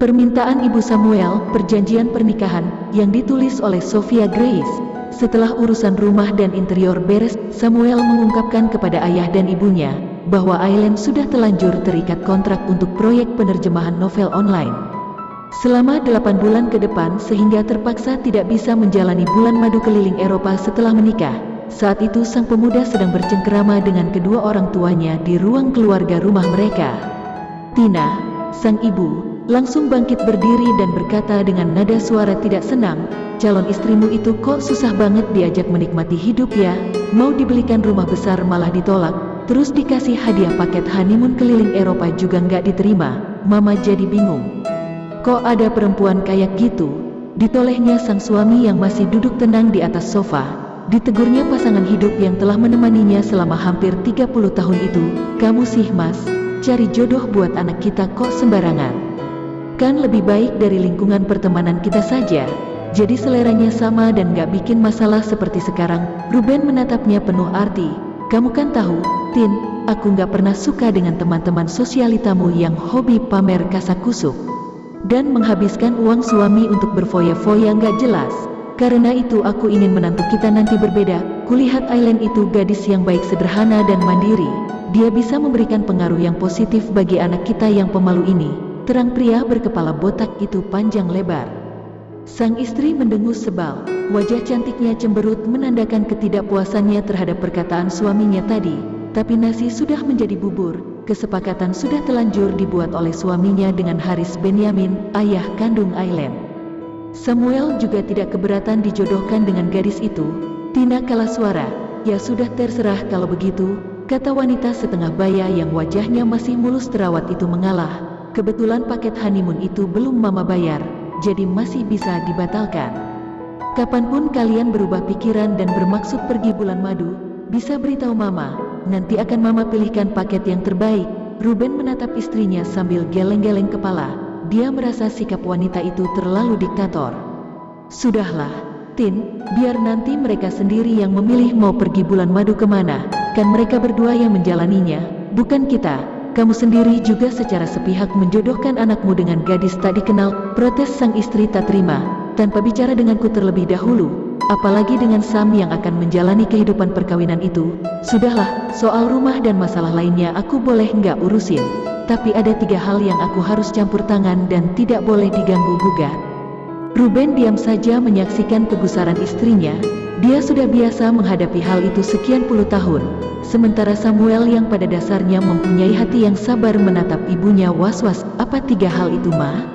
Permintaan Ibu Samuel, perjanjian pernikahan, yang ditulis oleh Sophia Grace. Setelah urusan rumah dan interior beres, Samuel mengungkapkan kepada ayah dan ibunya, bahwa Aileen sudah telanjur terikat kontrak untuk proyek penerjemahan novel online. Selama 8 bulan ke depan sehingga terpaksa tidak bisa menjalani bulan madu keliling Eropa setelah menikah. Saat itu sang pemuda sedang bercengkerama dengan kedua orang tuanya di ruang keluarga rumah mereka. Tina, sang ibu, langsung bangkit berdiri dan berkata dengan nada suara tidak senang, "Calon istrimu itu kok susah banget diajak menikmati hidup ya, mau dibelikan rumah besar malah ditolak, terus dikasih hadiah paket honeymoon keliling Eropa juga nggak diterima." Mama jadi bingung. Kok ada perempuan kayak gitu? Ditolehnya sang suami yang masih duduk tenang di atas sofa. Ditegurnya pasangan hidup yang telah menemaninya selama hampir 30 tahun itu, "Kamu sih mas, cari jodoh buat anak kita kok sembarangan. Kan lebih baik dari lingkungan pertemanan kita saja. Jadi seleranya sama dan gak bikin masalah seperti sekarang." Ruben menatapnya penuh arti. "Kamu kan tahu, Tin, aku gak pernah suka dengan teman-teman sosialitamu yang hobi pamer kasakusuk dan menghabiskan uang suami untuk berfoya-foya gak jelas. Karena itu aku ingin menantu kita nanti berbeda. Kulihat Aileen itu gadis yang baik, sederhana dan mandiri. Dia bisa memberikan pengaruh yang positif bagi anak kita yang pemalu ini." Terang pria berkepala botak itu panjang lebar. Sang istri mendengus sebal. Wajah cantiknya cemberut menandakan ketidakpuasannya terhadap perkataan suaminya tadi. Tapi nasi sudah menjadi bubur. Kesepakatan sudah telanjur dibuat oleh suaminya dengan Haris Benyamin, ayah kandung Aileen. Samuel juga tidak keberatan dijodohkan dengan gadis itu. Tina kalah suara. "Ya sudah, terserah kalau begitu," kata wanita setengah baya yang wajahnya masih mulus terawat itu mengalah. "Kebetulan paket honeymoon itu belum mama bayar, jadi masih bisa dibatalkan. Kapanpun kalian berubah pikiran dan bermaksud pergi bulan madu, bisa beritahu mama, nanti akan mama pilihkan paket yang terbaik." Ruben menatap istrinya sambil geleng-geleng kepala. Dia merasa sikap wanita itu terlalu diktator. "Sudahlah, Tin, biar nanti mereka sendiri yang memilih mau pergi bulan madu kemana, kan mereka berdua yang menjalaninya, bukan kita. Kamu sendiri juga secara sepihak menjodohkan anakmu dengan gadis tak dikenal," protes sang istri tak terima. "Tanpa bicara denganku terlebih dahulu, apalagi dengan Sam yang akan menjalani kehidupan perkawinan itu. Sudahlah, soal rumah dan masalah lainnya aku boleh nggak urusin. Tapi ada 3 hal yang aku harus campur tangan dan tidak boleh diganggu-gugat." Ruben diam saja menyaksikan kegusaran istrinya. Dia sudah biasa menghadapi hal itu sekian puluh tahun. Sementara Samuel yang pada dasarnya mempunyai hati yang sabar menatap ibunya was-was. "Apa 3 hal itu, Ma?"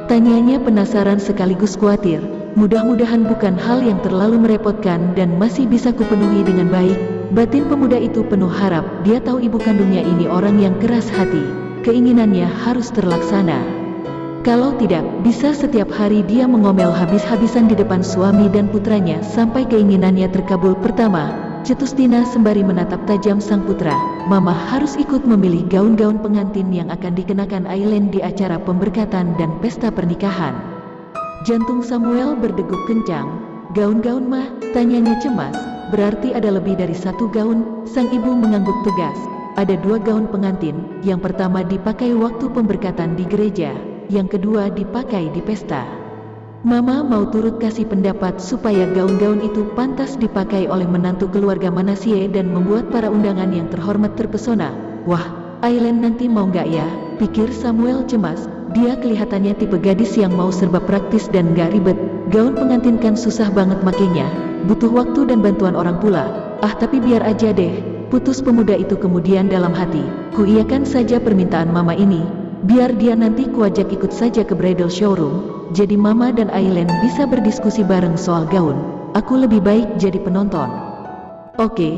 tanyanya penasaran sekaligus khawatir. "Mudah-mudahan bukan hal yang terlalu merepotkan dan masih bisa kupenuhi dengan baik." Batin pemuda itu penuh harap. Dia tahu ibu kandungnya ini orang yang keras hati. Keinginannya harus terlaksana. Kalau tidak, bisa setiap hari dia mengomel habis-habisan di depan suami dan putranya sampai keinginannya terkabul. "Pertama," cetus Tina sembari menatap tajam sang putra, "Mama harus ikut memilih gaun-gaun pengantin yang akan dikenakan Aileen di acara pemberkatan dan pesta pernikahan." Jantung Samuel berdegup kencang. "Gaun-gaun, Mah?" tanyanya cemas. "Berarti ada lebih dari 1 gaun?" Sang ibu mengangguk tegas. "Ada 2 gaun pengantin. Yang pertama dipakai waktu pemberkatan di gereja, yang kedua dipakai di pesta. Mama mau turut kasih pendapat supaya gaun-gaun itu pantas dipakai oleh menantu keluarga Manasseh dan membuat para undangan yang terhormat terpesona." "Wah, Aileen nanti mau nggak ya?" pikir Samuel cemas. Dia kelihatannya tipe gadis yang mau serba praktis dan nggak ribet. Gaun pengantin kan susah banget makainya, butuh waktu dan bantuan orang pula. "Ah, tapi biar aja deh," putus pemuda itu kemudian dalam hati. "Kuiyakan saja permintaan mama ini. Biar dia nanti kuajak ikut saja ke bridal showroom. Jadi mama dan Aileen bisa berdiskusi bareng soal gaun. Aku lebih baik jadi penonton." "Oke,"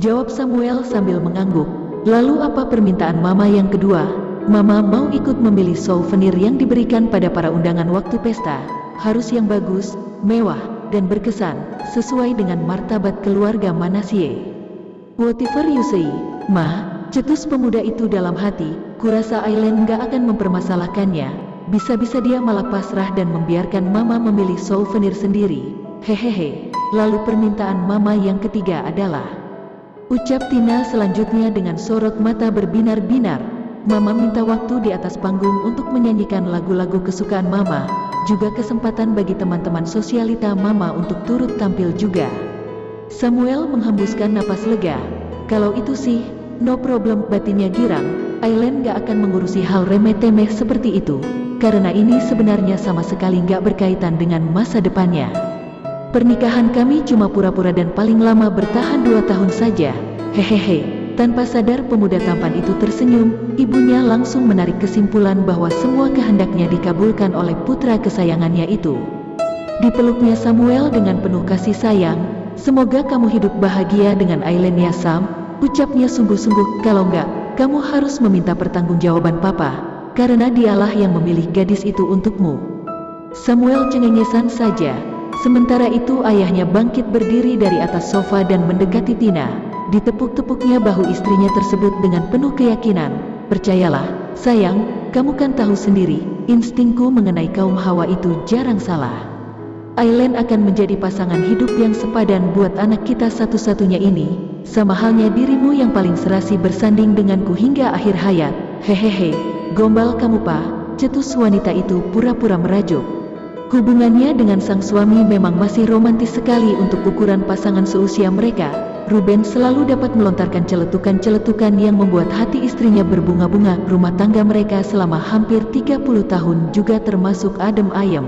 jawab Samuel sambil mengangguk. "Lalu apa permintaan mama yang kedua?" "Mama mau ikut memilih souvenir yang diberikan pada para undangan waktu pesta. Harus yang bagus, mewah, dan berkesan, sesuai dengan martabat keluarga Manasseh." "Whatever you say, Ma," cetus pemuda itu dalam hati. "Kurasa Aileen gak akan mempermasalahkannya. Bisa-bisa dia malah pasrah dan membiarkan mama memilih souvenir sendiri. Hehehe. Lalu permintaan mama yang ketiga adalah," ucap Tina selanjutnya dengan sorot mata berbinar-binar. Mama minta waktu di atas panggung untuk menyanyikan lagu-lagu kesukaan Mama, juga kesempatan bagi teman-teman sosialita Mama untuk turut tampil juga. Samuel menghembuskan napas lega. Kalau itu sih, no problem, batinnya girang. Aileen gak akan mengurusi hal remeh-temeh seperti itu, karena ini sebenarnya sama sekali gak berkaitan dengan masa depannya. Pernikahan kami cuma pura-pura dan paling lama bertahan 2 tahun saja. Hehehe. Tanpa sadar pemuda tampan itu tersenyum, ibunya langsung menarik kesimpulan bahwa semua kehendaknya dikabulkan oleh putra kesayangannya itu. Dipeluknya Samuel dengan penuh kasih sayang. Semoga kamu hidup bahagia dengan Aileen ya Sam, ucapnya sungguh-sungguh. Kalau enggak, kamu harus meminta pertanggungjawaban papa, karena dialah yang memilih gadis itu untukmu. Samuel cengengesan saja. Sementara itu ayahnya bangkit berdiri dari atas sofa dan mendekati Tina. Ditepuk-tepuknya bahu istrinya tersebut dengan penuh keyakinan. Percayalah, sayang, kamu kan tahu sendiri, instingku mengenai kaum Hawa itu jarang salah. Aileen akan menjadi pasangan hidup yang sepadan buat anak kita satu-satunya ini, sama halnya dirimu yang paling serasi bersanding denganku hingga akhir hayat. Hehehe, gombal kamu pak, cetus wanita itu pura-pura merajuk. Hubungannya dengan sang suami memang masih romantis sekali untuk ukuran pasangan seusia mereka. Ruben selalu dapat melontarkan celetukan-celetukan yang membuat hati istrinya berbunga-bunga. Rumah tangga mereka selama hampir 30 tahun juga termasuk adem ayem.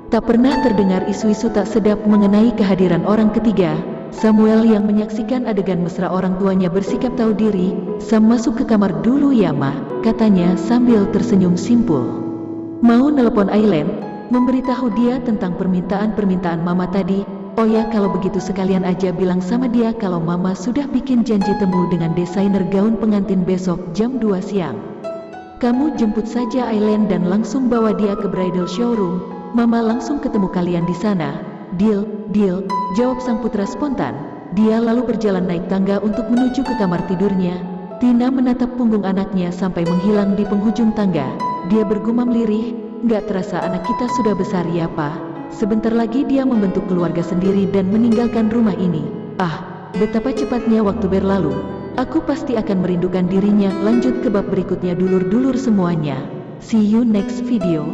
Tak pernah terdengar isu-isu tak sedap mengenai kehadiran orang ketiga. Samuel yang menyaksikan adegan mesra orang tuanya bersikap tahu diri. Sam masuk ke kamar dulu ya ma, katanya sambil tersenyum simpul. Mau nelpon Aileen, memberitahu dia tentang permintaan mama tadi. Oh ya, kalau begitu sekalian aja bilang sama dia kalau mama sudah bikin janji temu dengan desainer gaun pengantin besok jam 2 siang. Kamu jemput saja Aileen dan langsung bawa dia ke bridal showroom. Mama langsung ketemu kalian di sana. Deal, deal, jawab sang putra spontan. Dia lalu berjalan naik tangga untuk menuju ke kamar tidurnya. Tina menatap punggung anaknya sampai menghilang di penghujung tangga. Dia bergumam lirih, gak terasa anak kita sudah besar ya pa. Sebentar lagi dia membentuk keluarga sendiri dan meninggalkan rumah ini. Ah, betapa cepatnya waktu berlalu. Aku pasti akan merindukan dirinya. Lanjut ke bab berikutnya dulur-dulur semuanya. See you next video.